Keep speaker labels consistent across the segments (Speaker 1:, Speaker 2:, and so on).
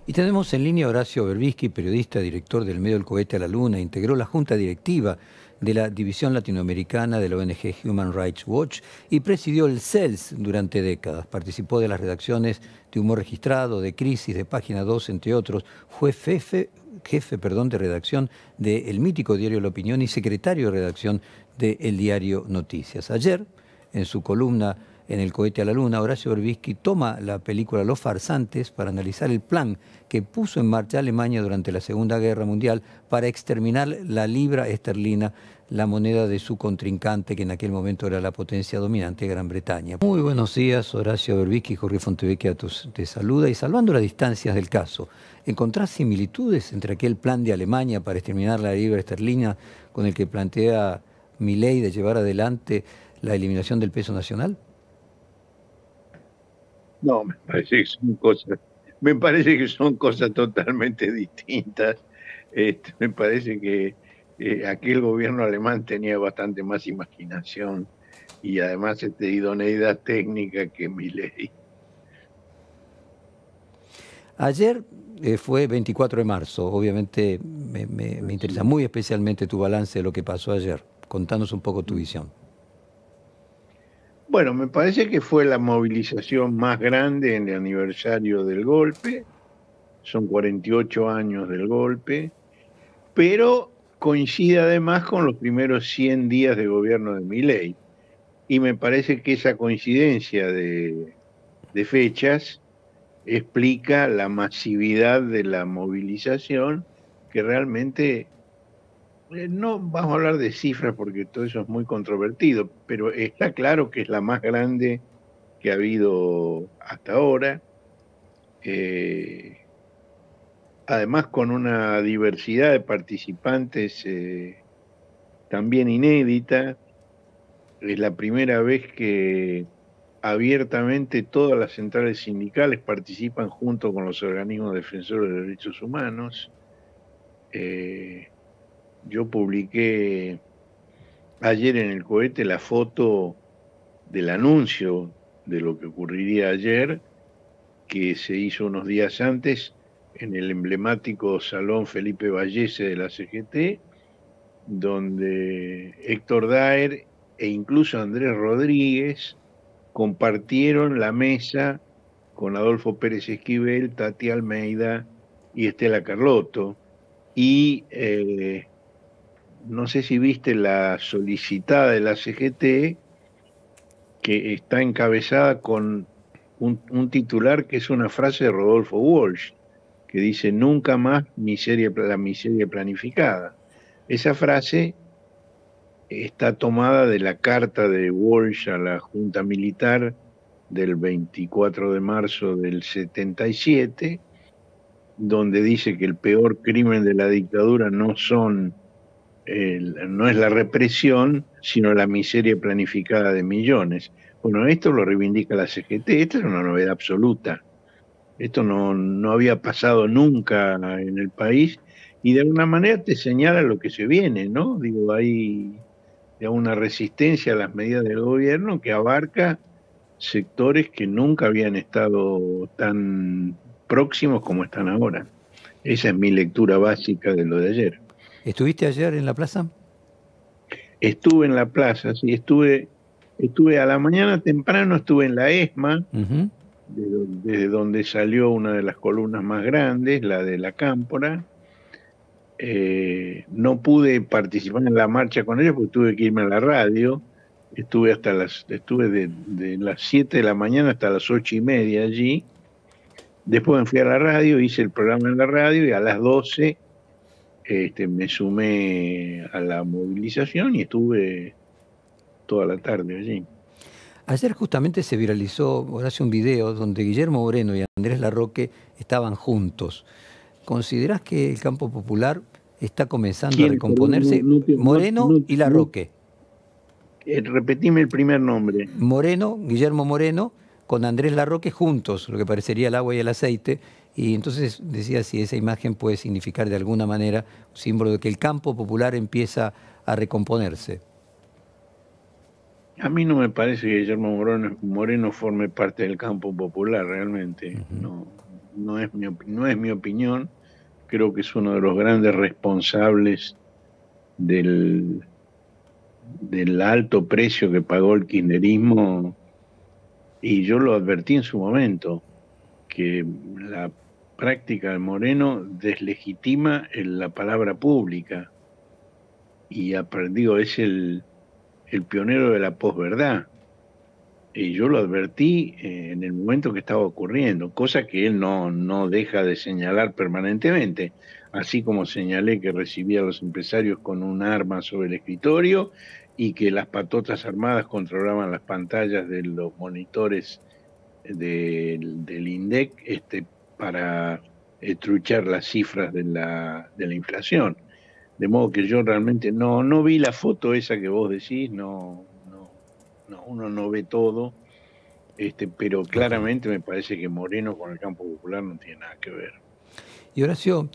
Speaker 1: Y tenemos en línea a Horacio Berbisky, periodista, director del medio El Cohete a la Luna, integró la junta directiva de la División Latinoamericana de la ONG Human Rights Watch y presidió el CELS durante décadas. Participó de las redacciones de Humor Registrado, de Crisis, de Página 2, entre otros. Fue jefe de redacción del mítico diario La Opinión y secretario de redacción del diario Noticias. Ayer, en su columna en El Cohete a la Luna, Horacio Berbisky toma la película Los Farsantes para analizar el plan que puso en marcha Alemania durante la Segunda Guerra Mundial para exterminar la libra esterlina, la moneda de su contrincante, que en aquel momento era la potencia dominante, Gran Bretaña. Muy buenos días, Horacio Berbisky. Jorge Fontevecchia te saluda. Y salvando las distancias del caso, ¿encontrás similitudes entre aquel plan de Alemania para exterminar la libra esterlina con el que plantea Milei de llevar adelante la eliminación del peso nacional?
Speaker 2: No, me parece que son cosas totalmente distintas. Me parece que aquel gobierno alemán tenía bastante más imaginación y además idoneidad técnica que Milei.
Speaker 1: Ayer fue 24 de marzo, obviamente me interesa muy especialmente tu balance de lo que pasó ayer. Contanos un poco tu visión.
Speaker 2: Bueno, me parece que fue la movilización más grande en el aniversario del golpe, son 48 años del golpe, pero coincide además con los primeros 100 días de gobierno de Milei. Y me parece que esa coincidencia de fechas explica la masividad de la movilización, que realmente, no vamos a hablar de cifras porque todo eso es muy controvertido, pero está claro que es la más grande que ha habido hasta ahora, además con una diversidad de participantes también inédita. Es la primera vez que abiertamente todas las centrales sindicales participan junto con los organismos defensores de derechos humanos. Yo publiqué ayer en El Cohete la foto del anuncio de lo que ocurriría ayer, que se hizo unos días antes en el emblemático Salón Felipe Vallese de la CGT, donde Héctor Daer e incluso Andrés Rodríguez compartieron la mesa con Adolfo Pérez Esquivel, Tati Almeida y Estela Carlotto. Y no sé si viste la solicitada de la CGT, que está encabezada con un titular que es una frase de Rodolfo Walsh, que dice: nunca más la miseria planificada. Esa frase está tomada de la carta de Walsh a la Junta Militar del 24 de marzo del 77, donde dice que el peor crimen de la dictadura no es la represión, sino la miseria planificada de millones. Bueno, esto lo reivindica la CGT, esta es una novedad absoluta. Esto no había pasado nunca en el país y de alguna manera te señala lo que se viene, ¿no? Digo, hay una resistencia a las medidas del gobierno que abarca sectores que nunca habían estado tan próximos como están ahora. Esa es mi lectura básica de lo de ayer.
Speaker 1: ¿Estuviste ayer en la plaza?
Speaker 2: Estuve en la plaza, sí, estuve a la mañana temprano, estuve en la ESMA, desde donde salió una de las columnas más grandes, la de la Cámpora. No pude participar en la marcha con ellos porque tuve que irme a la radio. Estuve de las 7 de la mañana hasta las 8:30 allí. Después me fui a la radio, hice el programa en la radio y a las 12 me sumé a la movilización y estuve toda la tarde allí.
Speaker 1: Ayer justamente se viralizó, Horacio, un video donde Guillermo Moreno y Andrés Larroque estaban juntos. ¿Considerás que el campo popular está comenzando a recomponerse? Moreno y Larroque.
Speaker 2: Repetime el primer nombre.
Speaker 1: Guillermo Moreno, con Andrés Larroque juntos, lo que parecería el agua y el aceite. Y entonces decía si esa imagen puede significar de alguna manera un símbolo de que el campo popular empieza a recomponerse.
Speaker 2: A mí no me parece que Guillermo Moreno forme parte del campo popular, realmente. No, no es mi opinión, creo que es uno de los grandes responsables del alto precio que pagó el kirchnerismo, y yo lo advertí en su momento, que la práctica de Moreno deslegitima la palabra pública, y digo, es el pionero de la posverdad. Y yo lo advertí en el momento que estaba ocurriendo, cosa que él no deja de señalar permanentemente, así como señalé que recibía a los empresarios con un arma sobre el escritorio y que las patotas armadas controlaban las pantallas de los monitores del INDEC, para truchar las cifras de la inflación. De modo que yo realmente no vi la foto esa que vos decís, uno no ve todo, pero claramente me parece que Moreno con el campo popular no tiene nada que ver.
Speaker 1: Y Horacio,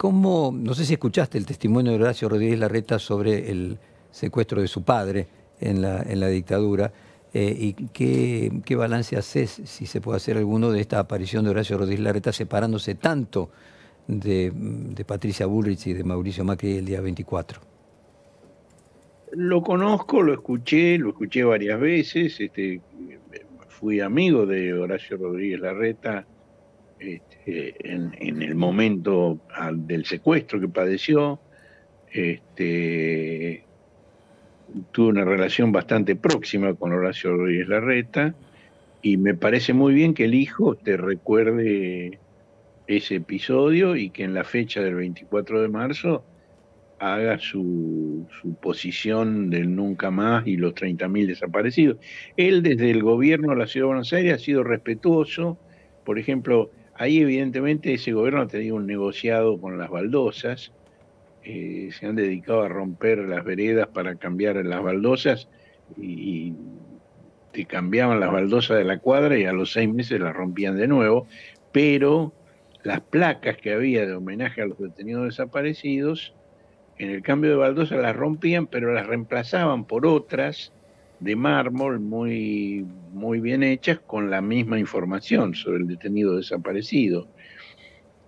Speaker 1: no sé si escuchaste el testimonio de Horacio Rodríguez Larreta sobre el secuestro de su padre en la dictadura, y qué balance haces, si se puede hacer alguno, de esta aparición de Horacio Rodríguez Larreta separándose tanto de Patricia Bullrich y de Mauricio Macri el día 24.
Speaker 2: Lo conozco, lo escuché varias veces, fui amigo de Horacio Rodríguez Larreta en el momento del secuestro que padeció. Tuve una relación bastante próxima con Horacio Rodríguez Larreta, y me parece muy bien que el hijo te recuerde ese episodio y que en la fecha del 24 de marzo haga su posición del nunca más y los 30.000 desaparecidos. Él desde el gobierno de la Ciudad de Buenos Aires ha sido respetuoso. Por ejemplo, ahí evidentemente ese gobierno ha tenido un negociado con las baldosas, se han dedicado a romper las veredas para cambiar las baldosas, y te cambiaban las baldosas de la cuadra y a los 6 meses las rompían de nuevo, pero las placas que había de homenaje a los detenidos desaparecidos, en el cambio de baldosa las rompían, pero las reemplazaban por otras de mármol muy, muy bien hechas, con la misma información sobre el detenido desaparecido.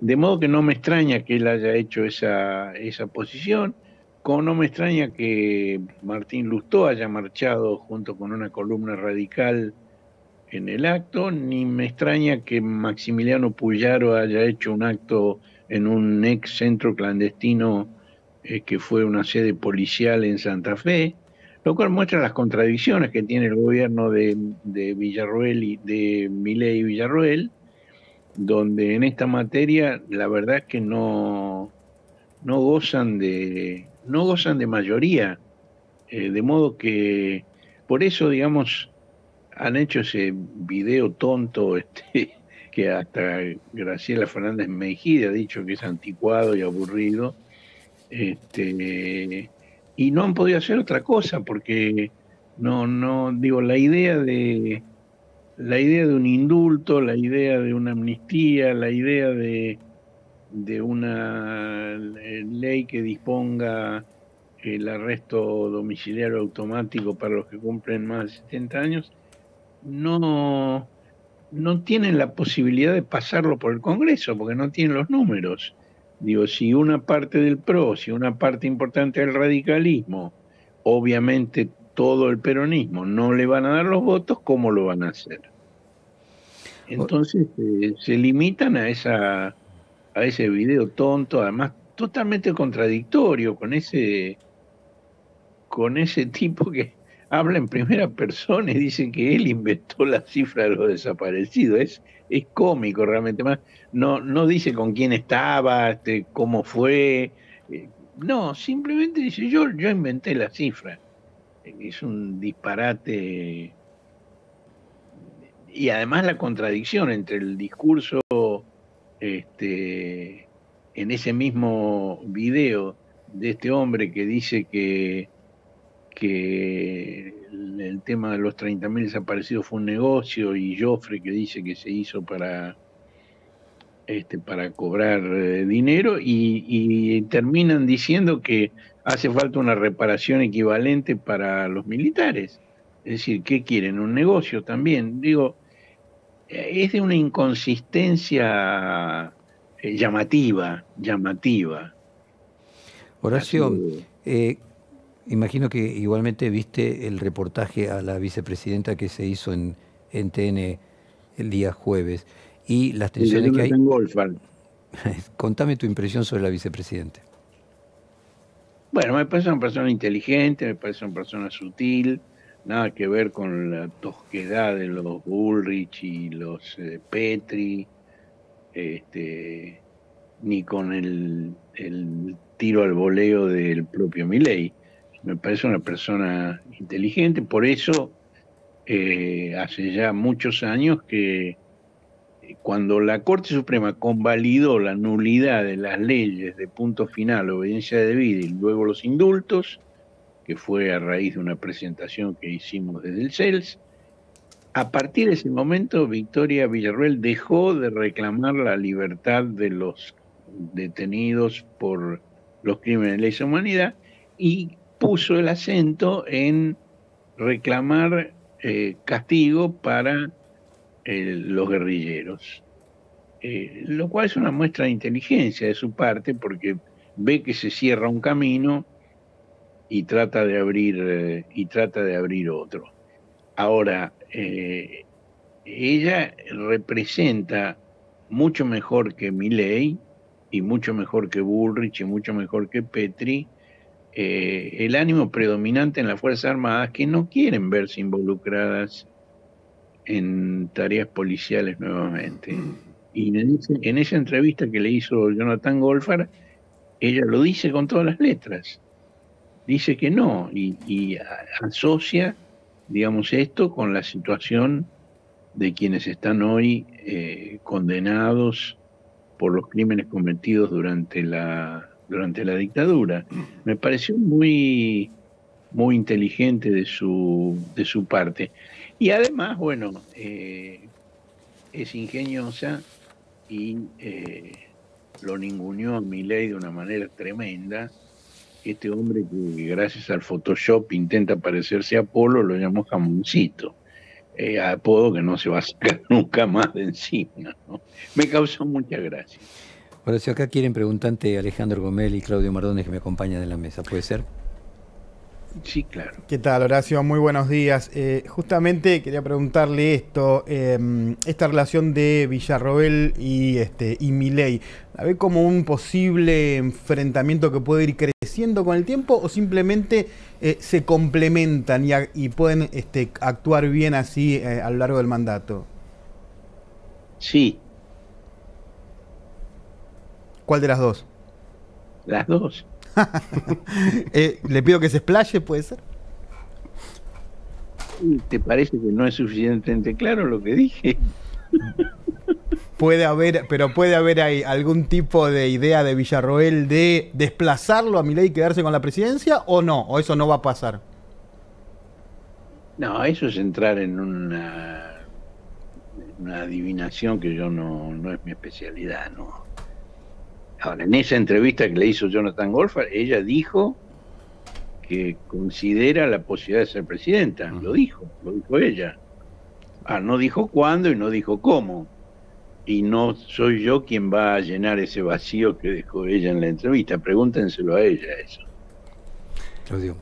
Speaker 2: De modo que no me extraña que él haya hecho esa posición, como no me extraña que Martín Lustó haya marchado junto con una columna radical en el acto, ni me extraña que Maximiliano Puyaro haya hecho un acto en un ex centro clandestino, que fue una sede policial en Santa Fe, lo cual muestra las contradicciones que tiene el gobierno de Villarroel y de Milei y Villarroel, donde en esta materia la verdad es que no gozan de mayoría, de modo que por eso, digamos, han hecho ese video tonto, que hasta Graciela Fernández Mejía ha dicho que es anticuado y aburrido, y no han podido hacer otra cosa, porque digo, la idea de un indulto, la idea de una amnistía, la idea de una ley que disponga el arresto domiciliario automático para los que cumplen más de 70 años, no tienen la posibilidad de pasarlo por el Congreso, porque no tienen los números. Digo, si una parte del PRO, si una parte importante del radicalismo, obviamente todo el peronismo, no le van a dar los votos, ¿cómo lo van a hacer? Entonces se limitan a ese video tonto, además totalmente contradictorio con ese tipo que habla en primera persona y dice que él inventó la cifra de los desaparecidos. Es cómico realmente, más no dice con quién estaba, cómo fue, no, simplemente dice yo inventé la cifra. Es un disparate, y además la contradicción entre el discurso, en ese mismo video, de este hombre que dice que el tema de los 30.000 desaparecidos fue un negocio, y Joffre que dice que se hizo para cobrar dinero, y terminan diciendo que hace falta una reparación equivalente para los militares. Es decir, ¿qué quieren? ¿Un negocio también? Digo, es de una inconsistencia llamativa.
Speaker 1: Horacio,
Speaker 2: Así,
Speaker 1: imagino que igualmente viste el reportaje a la vicepresidenta que se hizo en TN el día jueves y las
Speaker 2: el de
Speaker 1: tensiones que hay.
Speaker 2: Jonathan Goldfarb.
Speaker 1: Contame tu impresión sobre la vicepresidenta.
Speaker 2: Bueno, me parece una persona inteligente, me parece una persona sutil, nada que ver con la tosquedad de los Bullrich y los Petri, este, ni con el tiro al voleo del propio Milei. Me parece una persona inteligente, por eso hace ya muchos años que cuando la Corte Suprema convalidó la nulidad de las leyes de punto final, obediencia debida y luego los indultos, que fue a raíz de una presentación que hicimos desde el CELS, a partir de ese momento Victoria Villarroel dejó de reclamar la libertad de los detenidos por los crímenes de lesa humanidad y puso el acento en reclamar castigo para los guerrilleros, lo cual es una muestra de inteligencia de su parte porque ve que se cierra un camino y trata de abrir otro. Ahora, ella representa mucho mejor que Milei y mucho mejor que Bullrich y mucho mejor que Petri el ánimo predominante en las Fuerzas Armadas que no quieren verse involucradas en tareas policiales nuevamente. Y en esa entrevista que le hizo Jonathan Goldfarb, ella lo dice con todas las letras. Dice que no y asocia, digamos, esto con la situación de quienes están hoy condenados por los crímenes cometidos durante la dictadura. Me pareció muy inteligente de su parte. Y además, bueno, es ingeniosa y lo ninguneó a Milei de una manera tremenda. Este hombre que gracias al Photoshop intenta parecerse a Apolo, lo llamó Jamoncito. Apodo que no se va a sacar nunca más de encima, ¿no? Me causó mucha gracia.
Speaker 1: Horacio, acá quieren preguntarte Alejandro Gomel y Claudio Mardones que me acompañan en la mesa. ¿Puede ser?
Speaker 2: Sí, claro.
Speaker 3: ¿Qué tal, Horacio? Muy buenos días. Justamente quería preguntarle esto, esta relación de Villarroel y Milei, ¿la ve como un posible enfrentamiento que puede ir creciendo con el tiempo o simplemente se complementan y pueden actuar bien así a lo largo del mandato?
Speaker 2: Sí.
Speaker 3: ¿Cuál de las dos?
Speaker 2: Las dos.
Speaker 3: Le pido que se explaye, ¿puede ser?
Speaker 2: ¿Te parece que no es suficientemente claro lo que dije?
Speaker 3: Puede haber ahí algún tipo de idea de Villarroel de desplazarlo a Milei y quedarse con la presidencia o no, o eso no va a pasar.
Speaker 2: No, eso es entrar en una adivinación que yo no es mi especialidad, ¿no? Ahora, en esa entrevista que le hizo Jonathan Goldfarb, ella dijo que considera la posibilidad de ser presidenta. Lo dijo ella. No dijo cuándo y no dijo cómo. Y no soy yo quien va a llenar ese vacío que dejó ella en la entrevista. Pregúntenselo a ella eso.
Speaker 1: Claudio.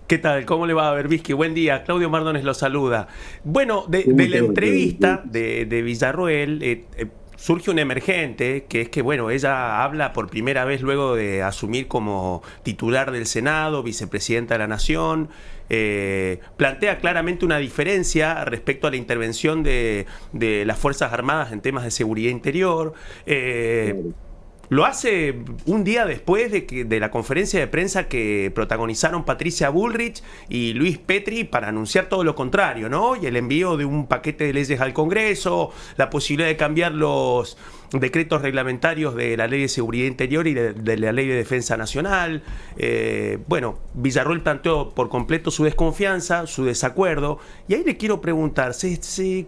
Speaker 4: ¿Qué tal? ¿Cómo le va a Berbisky? Buen día. Claudio Mardones lo saluda. Bueno, de la entrevista de Villarroel surge un emergente, que es que, bueno, ella habla por primera vez luego de asumir como titular del Senado, vicepresidenta de la Nación, plantea claramente una diferencia respecto a la intervención de las Fuerzas Armadas en temas de seguridad interior. Lo hace un día después de la conferencia de prensa que protagonizaron Patricia Bullrich y Luis Petri para anunciar todo lo contrario, ¿no? Y el envío de un paquete de leyes al Congreso, la posibilidad de cambiar los decretos reglamentarios de la Ley de Seguridad Interior y de la Ley de Defensa Nacional. Bueno, Villarroel planteó por completo su desconfianza, su desacuerdo, y ahí le quiero preguntar,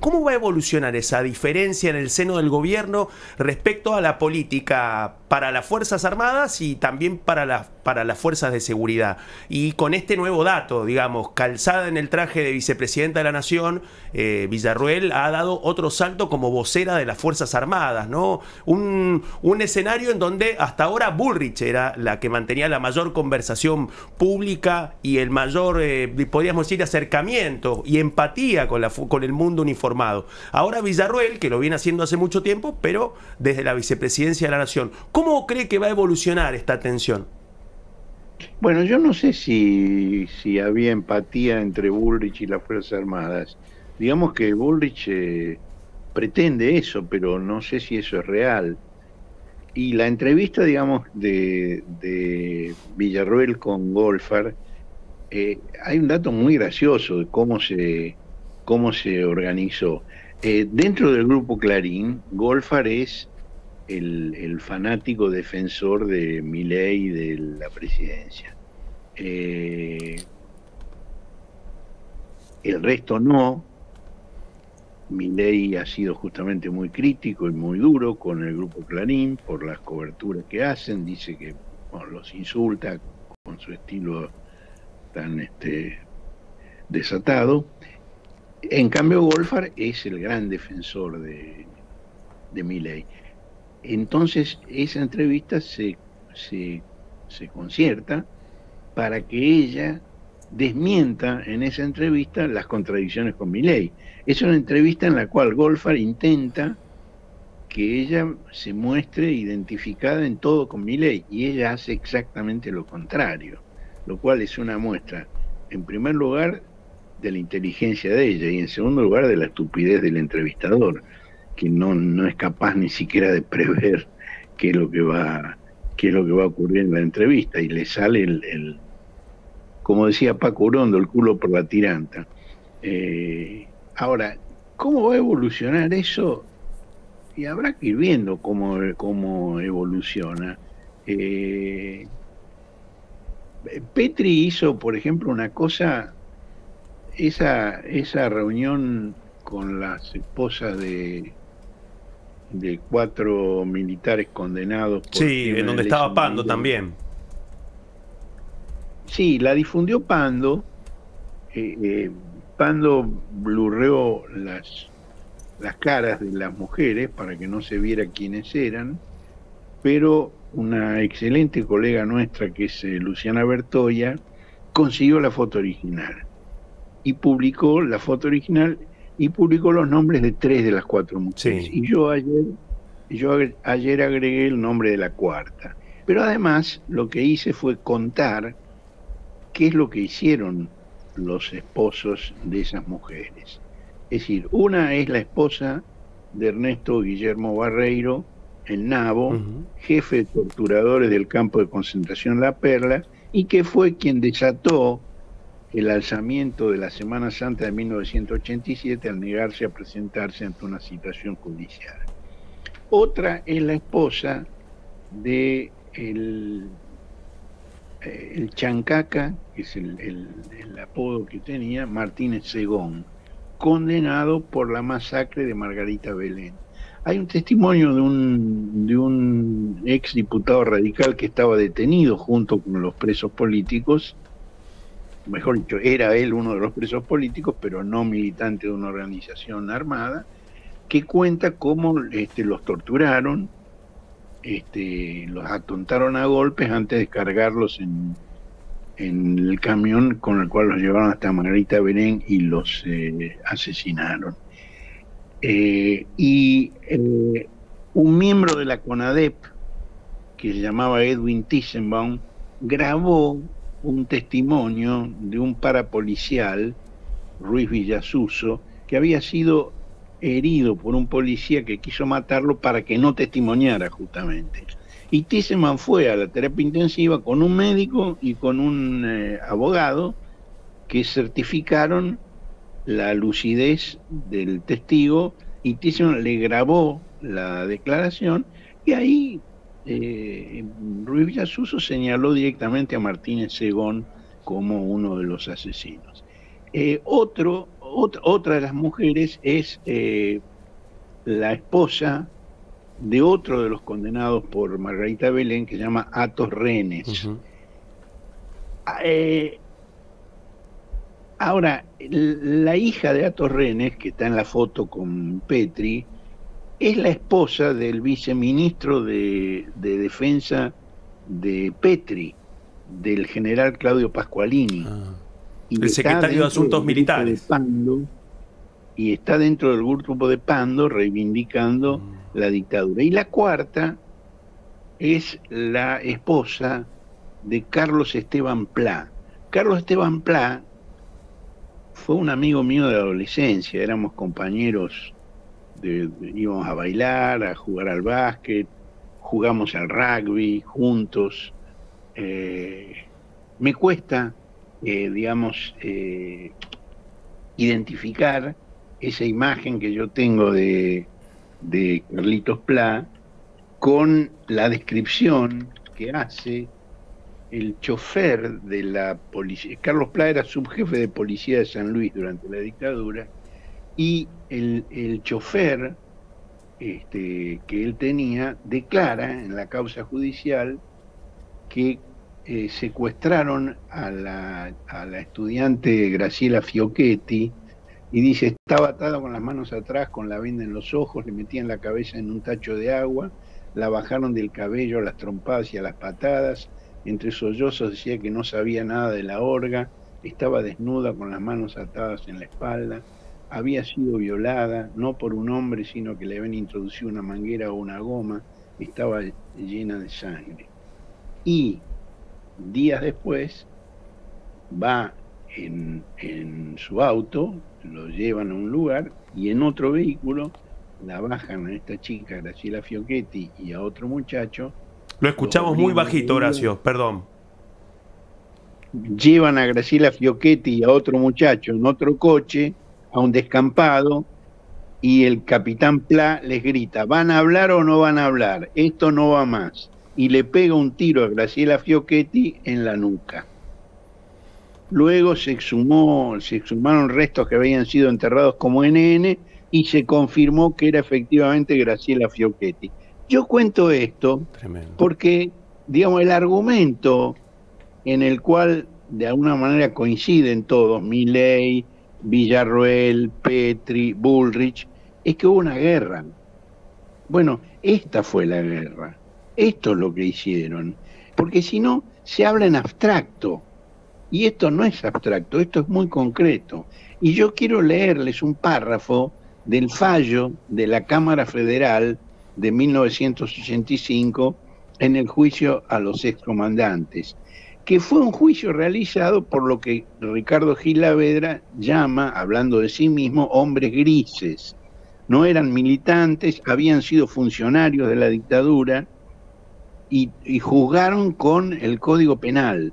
Speaker 4: ¿cómo va a evolucionar esa diferencia en el seno del gobierno respecto a la política para las Fuerzas Armadas y también para las Fuerzas de Seguridad. Y con este nuevo dato, digamos, calzada en el traje de vicepresidenta de la Nación, Villarroel ha dado otro salto como vocera de las Fuerzas Armadas, ¿no? Un escenario en donde hasta ahora Bullrich era la que mantenía la mayor conversación pública y el mayor, podríamos decir, acercamiento y empatía con el mundo uniformado. Ahora Villarroel, que lo viene haciendo hace mucho tiempo, pero desde la vicepresidencia de la Nación. ¿Cómo cree que va a evolucionar esta tensión?
Speaker 2: Bueno, yo no sé si había empatía entre Bullrich y las Fuerzas Armadas. Digamos que Bullrich pretende eso, pero no sé si eso es real. Y la entrevista, digamos, de Villarroel con Goldfarb, hay un dato muy gracioso de cómo se organizó. Dentro del grupo Clarín, Goldfarb es el fanático defensor de Milei y de la presidencia. El resto no. Milei ha sido justamente muy crítico y muy duro con el grupo Clarín por las coberturas que hacen. Dice que los insulta con su estilo tan desatado. En cambio, Goldfarb es el gran defensor de Milei. Entonces, esa entrevista se concierta para que ella desmienta en esa entrevista las contradicciones con Milei. Es una entrevista en la cual Goldfarb intenta que ella se muestre identificada en todo con Milei, y ella hace exactamente lo contrario, lo cual es una muestra, en primer lugar, de la inteligencia de ella, y en segundo lugar, de la estupidez del entrevistador, que no es capaz ni siquiera de prever qué es lo que va a ocurrir en la entrevista, y le sale como decía Paco Urondo, el culo por la tiranta. Ahora, ¿cómo va a evolucionar eso? Y habrá que ir viendo cómo evoluciona. Petri hizo, por ejemplo, una cosa, esa reunión con las esposas de 4 militares condenados.
Speaker 4: Sí, en donde estaba Pando también.
Speaker 2: Sí, la difundió Pando. Pando blurreó las caras de las mujeres para que no se viera quiénes eran, pero una excelente colega nuestra, que es Luciana Bertoya, consiguió la foto original y publicó la foto original y publicó los nombres de 3 de las 4 mujeres. Sí. Y yo ayer agregué el nombre de la 4ª. Pero además lo que hice fue contar qué es lo que hicieron los esposos de esas mujeres. Es decir, una es la esposa de Ernesto Guillermo Barreiro, el Nabo, jefe de torturadores del campo de concentración La Perla, y que fue quien desató el alzamiento de la Semana Santa de 1987 al negarse a presentarse ante una citación judicial. Otra es la esposa de el Chancaca, que es el apodo que tenía, Martínez Segón, condenado por la masacre de Margarita Belén. Hay un testimonio de un ex diputado radical que estaba detenido junto con los presos políticos, mejor dicho, era él uno de los presos políticos, pero no militante de una organización armada, que cuenta cómo los torturaron, los atontaron a golpes antes de cargarlos en el camión con el cual los llevaron hasta Margarita Belén y los asesinaron. Un miembro de la CONADEP, que se llamaba Edwin Tissenbaum, grabó un testimonio de un parapolicial, Ruiz Villasuso, que había sido herido por un policía que quiso matarlo para que no testimoniara justamente. Y Tissenbaum fue a la terapia intensiva con un médico y con un abogado que certificaron la lucidez del testigo, y Tissenbaum le grabó la declaración, y ahí Ruiz Villasuso señaló directamente a Martínez Segón como uno de los asesinos. Otra de las mujeres es la esposa de otro de los condenados por Margarita Belén, que se llama Athos Rennes. Ahora, la hija de Athos Rennes, que está en la foto con Petri, es la esposa del viceministro de Defensa de Petri, del general Claudio Pasqualini.
Speaker 4: El secretario de Asuntos Militares.
Speaker 2: Y está dentro del grupo de Pando reivindicando la dictadura. Y la cuarta es la esposa de Carlos Esteban Plá. Carlos Esteban Plá fue un amigo mío de la adolescencia, éramos compañeros, íbamos a bailar, a jugar al básquet, jugamos al rugby juntos. Me cuesta, identificar esa imagen que yo tengo de Carlitos Plá con la descripción que hace el chofer de la policía. Carlos Plá era subjefe de policía de San Luis durante la dictadura, y el chofer que él tenía declara en la causa judicial que secuestraron a la estudiante Graciela Fiocchetti, y dice, estaba atada con las manos atrás, con la venda en los ojos, le metían la cabeza en un tacho de agua, la bajaron del cabello a las trompadas y a las patadas, entre sollozos decía que no sabía nada de la orga, estaba desnuda con las manos atadas en la espalda, había sido violada, no por un hombre, sino que le habían introducido una manguera o una goma, estaba llena de sangre. Y días después va en su auto, lo llevan a un lugar, y en otro vehículo la bajan a esta chica, Graciela Fiocchetti, y a otro muchacho.
Speaker 4: Lo escuchamos muy bajito, Horacio, perdón.
Speaker 2: Llevan a Graciela Fiocchetti y a otro muchacho en otro coche a un descampado, y el capitán Plá les grita, ¿van a hablar o no van a hablar? Esto no va más. Y le pega un tiro a Graciela Fiocchetti en la nuca. Luego se exhumaron restos que habían sido enterrados como NN, y se confirmó que era efectivamente Graciela Fiocchetti. Yo cuento esto porque, digamos, el argumento en el cual de alguna manera coinciden todos, Milei, Villarroel, Petri, Bullrich, es que hubo una guerra. Bueno, esta fue la guerra. Esto es lo que hicieron. Porque si no, se habla en abstracto. Y esto no es abstracto, esto es muy concreto. Y yo quiero leerles un párrafo del fallo de la Cámara Federal de 1985 en el juicio a los excomandantes, que fue un juicio realizado por lo que Ricardo Gilavedra llama, hablando de sí mismo, hombres grises. No eran militantes, habían sido funcionarios de la dictadura y juzgaron con el Código Penal.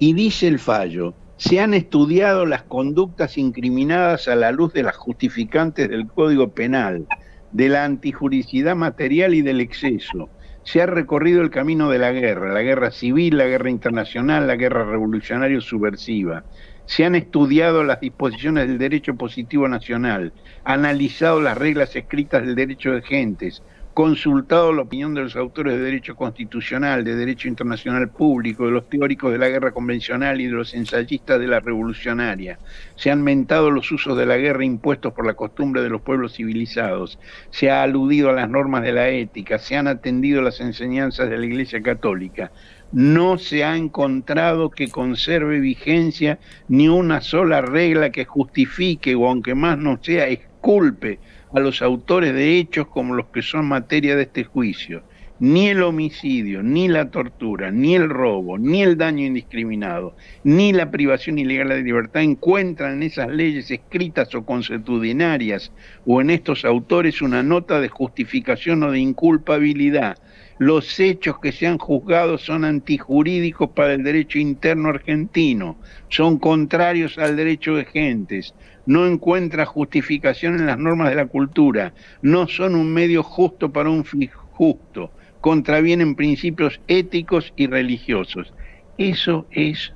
Speaker 2: Y dice el fallo, se han estudiado las conductas incriminadas a la luz de las justificantes del Código Penal, de la antijuricidad material y del exceso. Se ha recorrido el camino de la guerra civil, la guerra internacional, la guerra revolucionaria subversiva. Se han estudiado las disposiciones del derecho positivo nacional, analizado las reglas escritas del derecho de gentes, consultado la opinión de los autores de derecho constitucional, de derecho internacional público, de los teóricos de la guerra convencional y de los ensayistas de la revolucionaria. Se han mentado los usos de la guerra impuestos por la costumbre de los pueblos civilizados. Se ha aludido a las normas de la ética, se han atendido las enseñanzas de la Iglesia Católica. No se ha encontrado que conserve vigencia ni una sola regla que justifique, o aunque más no sea, exculpe a los autores de hechos como los que son materia de este juicio. Ni el homicidio, ni la tortura, ni el robo, ni el daño indiscriminado, ni la privación ilegal de libertad encuentran en esas leyes escritas o consuetudinarias o en estos autores una nota de justificación o de inculpabilidad. Los hechos que se han juzgado son antijurídicos para el derecho interno argentino, son contrarios al derecho de gentes, no encuentra justificación en las normas de la cultura, no son un medio justo para un fin justo, contravienen principios éticos y religiosos. Eso es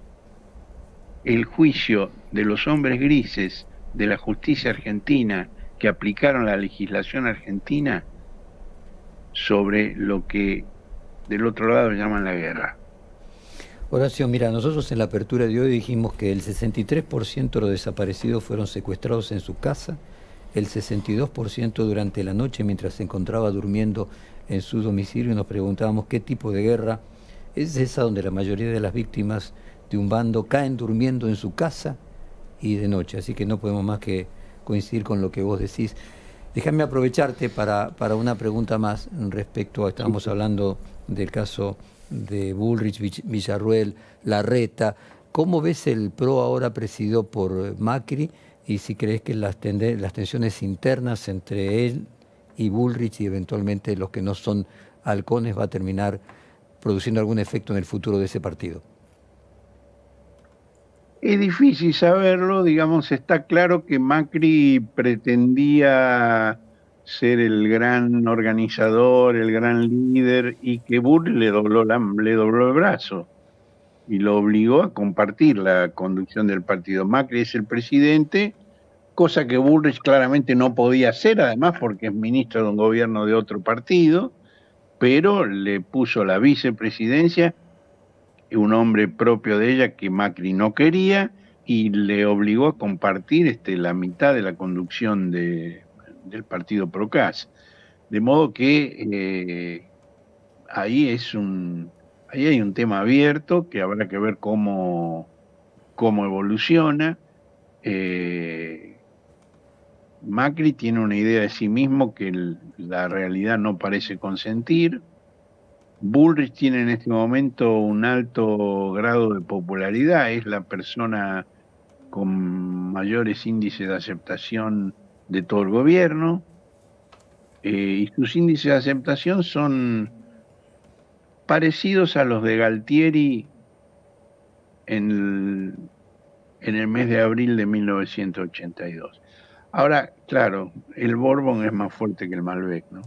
Speaker 2: el juicio de los hombres grises de la justicia argentina que aplicaron la legislación argentina sobre lo que del otro lado llaman la guerra.
Speaker 1: Horacio, mira, nosotros en la apertura de hoy dijimos que el 63% de los desaparecidos fueron secuestrados en su casa, el 62% durante la noche mientras se encontraba durmiendo en su domicilio, y nos preguntábamos qué tipo de guerra es esa donde la mayoría de las víctimas de un bando caen durmiendo en su casa y de noche. Así que no podemos más que coincidir con lo que vos decís. Déjame aprovecharte para una pregunta más respecto a, estábamos hablando del caso de Bullrich, Villarruel, Larreta. ¿Cómo ves el PRO ahora presidido por Macri? Y si crees que las tensiones internas entre él y Bullrich y eventualmente los que no son halcones va a terminar produciendo algún efecto en el futuro de ese partido.
Speaker 2: Es difícil saberlo, digamos, está claro que Macri pretendía ser el gran organizador, el gran líder, y que Bullrich le dobló el brazo y lo obligó a compartir la conducción del partido. Macri es el presidente, cosa que Bullrich claramente no podía hacer, además porque es ministro de un gobierno de otro partido, pero le puso la vicepresidencia, un hombre propio de ella que Macri no quería, y le obligó a compartir la mitad de la conducción del partido Procas. De modo que ahí hay un tema abierto que habrá que ver cómo evoluciona. Macri tiene una idea de sí mismo que la realidad no parece consentir. Bullrich tiene en este momento un alto grado de popularidad, es la persona con mayores índices de aceptación de todo el gobierno, y sus índices de aceptación son parecidos a los de Galtieri en el mes de abril de 1982. Ahora, claro, el Bourbon es más fuerte que el Malbec, ¿no?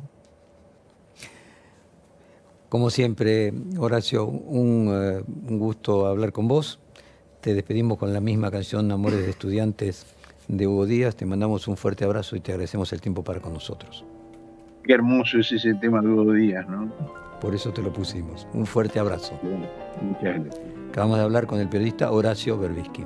Speaker 1: Como siempre, Horacio, un gusto hablar con vos. Te despedimos con la misma canción, Amores de Estudiantes, de Hugo Díaz. Te mandamos un fuerte abrazo y te agradecemos el tiempo para con nosotros.
Speaker 2: Qué hermoso es ese tema de Hugo Díaz, ¿no?
Speaker 1: Por eso te lo pusimos. Un fuerte abrazo.
Speaker 2: Bueno, muchas gracias.
Speaker 1: Acabamos de hablar con el periodista Horacio Berbisky.